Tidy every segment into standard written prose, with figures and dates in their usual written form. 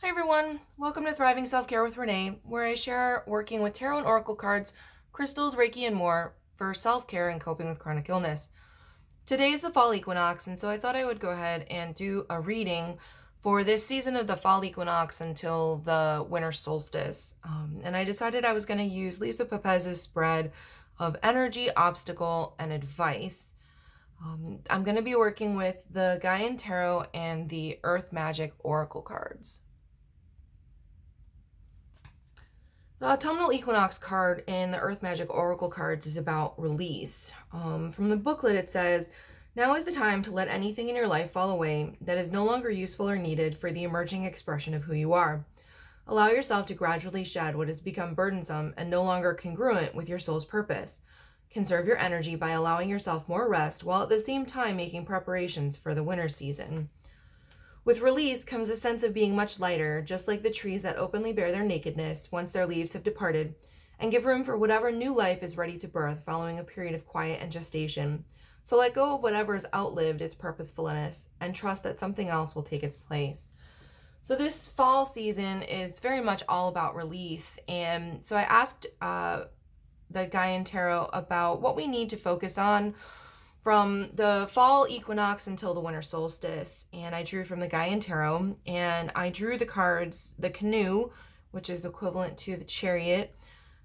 Hi everyone, welcome to Thriving Self-Care with Renee, where I share working with tarot and oracle cards, crystals, Reiki, and more for self-care and coping with chronic illness. Today is the fall equinox, and so I thought I would go ahead and do a reading for this season of the fall equinox until the winter solstice. And I decided I was going to use Lisa Papez's spread of energy, obstacle, and advice. I'm going to be working with the Gaian Tarot and the Earth Magic Oracle cards. The autumnal equinox card in the Earth Magic Oracle cards is about release. From the booklet it says, now is the time to let anything in your life fall away that is no longer useful or needed for the emerging expression of who you are. Allow yourself to gradually shed what has become burdensome and no longer congruent with your soul's purpose. Conserve your energy by allowing yourself more rest while at the same time making preparations for the winter season. With release comes a sense of being much lighter, just like the trees that openly bear their nakedness once their leaves have departed, and give room for whatever new life is ready to birth following a period of quiet and gestation. So let go of whatever has outlived its purposefulness and trust that something else will take its place. So this fall season is very much all about release, and so I asked the Gaian Tarot about what we need to focus on from the fall equinox until the winter solstice. And I drew from the Gaian Tarot, and I drew the cards, the Canoe, which is equivalent to the Chariot,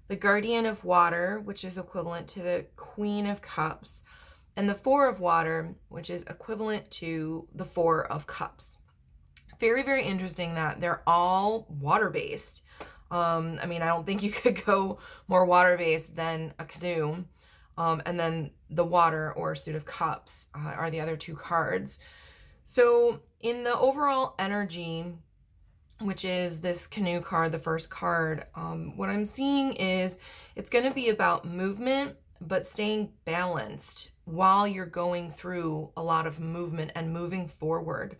the Guardian of Water, which is equivalent to the Queen of Cups, and the Four of Water, which is equivalent to the Four of Cups. Very, very interesting that they're all water-based. I don't think you could go more water-based than a canoe. And then the water or suit of cups are the other two cards. So in the overall energy, which is this canoe card, the first card, what I'm seeing is it's going to be about movement, but staying balanced while you're going through a lot of movement and moving forward.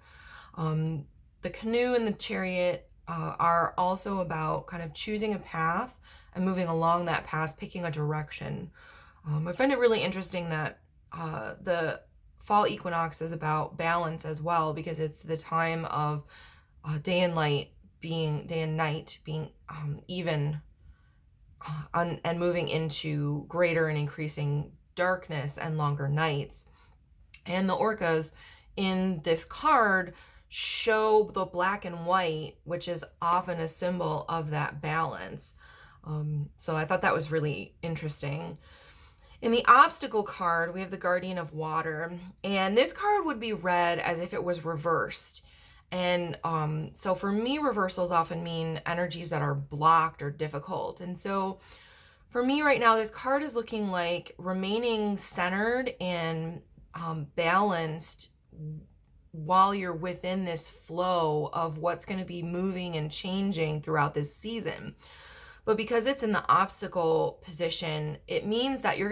The canoe and the chariot are also about kind of choosing a path and moving along that path, picking a direction. I find it really interesting that the fall equinox is about balance as well, because it's the time of day and night being even and moving into greater and increasing darkness and longer nights. And the orcas in this card show the black and white, which is often a symbol of that balance. So I thought that was really interesting. In the obstacle card, we have the Guardian of Water, and this card would be read as if it was reversed. And so for me, reversals often mean energies that are blocked or difficult. And so for me right now, this card is looking like remaining centered and balanced while you're within this flow of what's going to be moving and changing throughout this season. But because it's in the obstacle position, it means that you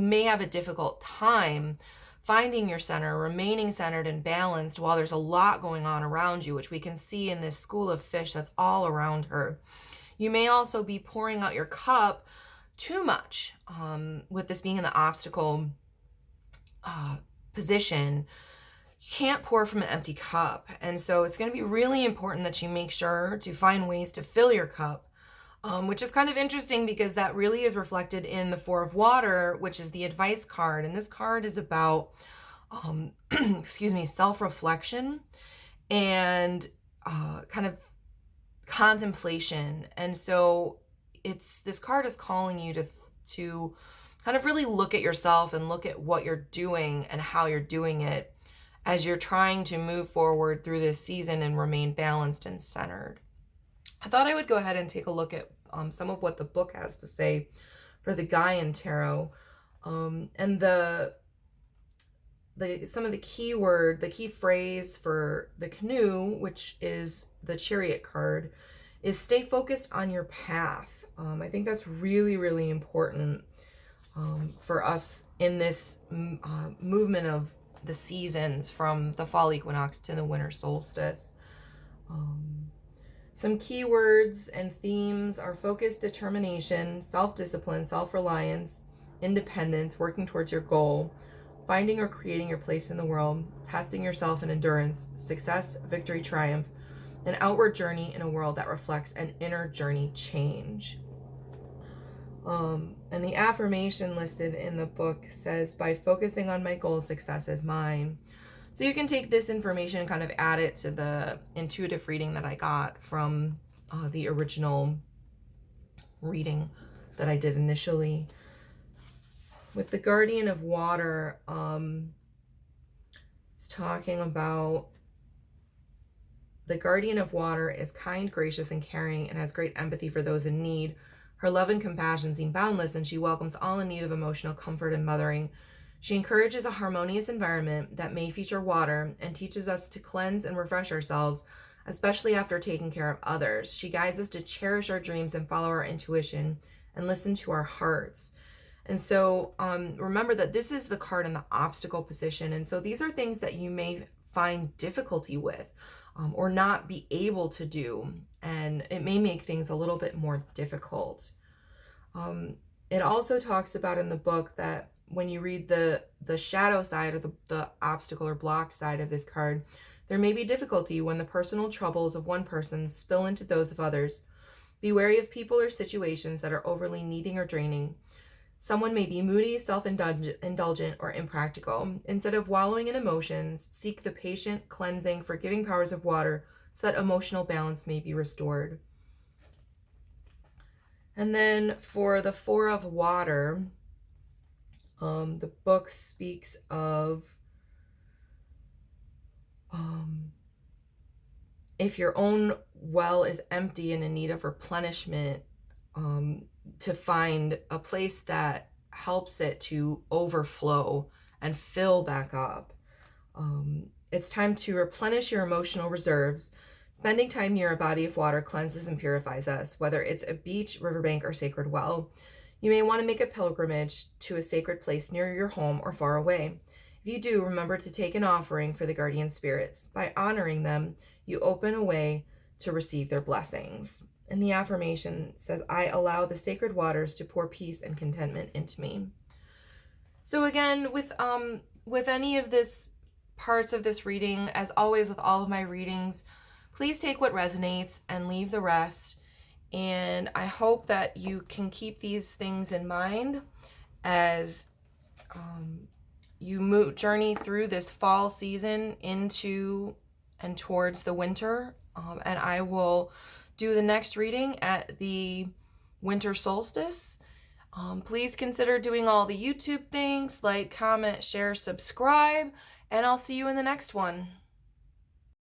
may have a difficult time finding your center, remaining centered and balanced while there's a lot going on around you, which we can see in this school of fish that's all around her. You may also be pouring out your cup too much with this being in the obstacle position. You can't pour from an empty cup. And so it's going to be really important that you make sure to find ways to fill your cup. Which is kind of interesting because that really is reflected in the Four of Water, which is the advice card. And this card is about, self-reflection and kind of contemplation. And so this card is calling you to kind of really look at yourself and look at what you're doing and how you're doing it as you're trying to move forward through this season and remain balanced and centered. I thought I would go ahead and take a look at some of what the book has to say for the Gaian Tarot. And some of the key phrase for the canoe, which is the Chariot card, is stay focused on your path. I think that's really, really important for us in this movement of the seasons from the fall equinox to the winter solstice. Some keywords and themes are focus, determination, self-discipline, self-reliance, independence, working towards your goal, finding or creating your place in the world, testing yourself in endurance, success, victory, triumph, an outward journey in a world that reflects an inner journey change. And the affirmation listed in the book says, by focusing on my goal, success is mine. So you can take this information and kind of add it to the intuitive reading that I got from the original reading that I did initially. With the Guardian of Water, it's talking about the Guardian of Water is kind, gracious, and caring, and has great empathy for those in need. Her love and compassion seem boundless, and she welcomes all in need of emotional comfort and mothering. She encourages a harmonious environment that may feature water and teaches us to cleanse and refresh ourselves, especially after taking care of others. She guides us to cherish our dreams and follow our intuition and listen to our hearts. And so remember that this is the card in the obstacle position. And so these are things that you may find difficulty with or not be able to do. And it may make things a little bit more difficult. It also talks about in the book that when you read the shadow side or the obstacle or blocked side of this card, there may be difficulty when the personal troubles of one person spill into those of others. Be wary of people or situations that are overly needing or draining. Someone may be moody, self-indulgent, or impractical. Instead of wallowing in emotions, seek the patient, cleansing, forgiving powers of water so that emotional balance may be restored. And then for the Four of Water, the book speaks of if your own well is empty and in need of replenishment, to find a place that helps it to overflow and fill back up. It's time to replenish your emotional reserves. Spending time near a body of water cleanses and purifies us, whether it's a beach, riverbank, or sacred well. You may want to make a pilgrimage to a sacred place near your home or far away. If you do, remember to take an offering for the guardian spirits. By honoring them, you open a way to receive their blessings. And the affirmation says, I allow the sacred waters to pour peace and contentment into me. So again, with any of this parts of this reading, as always with all of my readings, please take what resonates and leave the rest. And I hope that you can keep these things in mind as you journey through this fall season into and towards the winter. And I will do the next reading at the winter solstice. Please consider doing all the YouTube things, like, comment, share, subscribe, and I'll see you in the next one.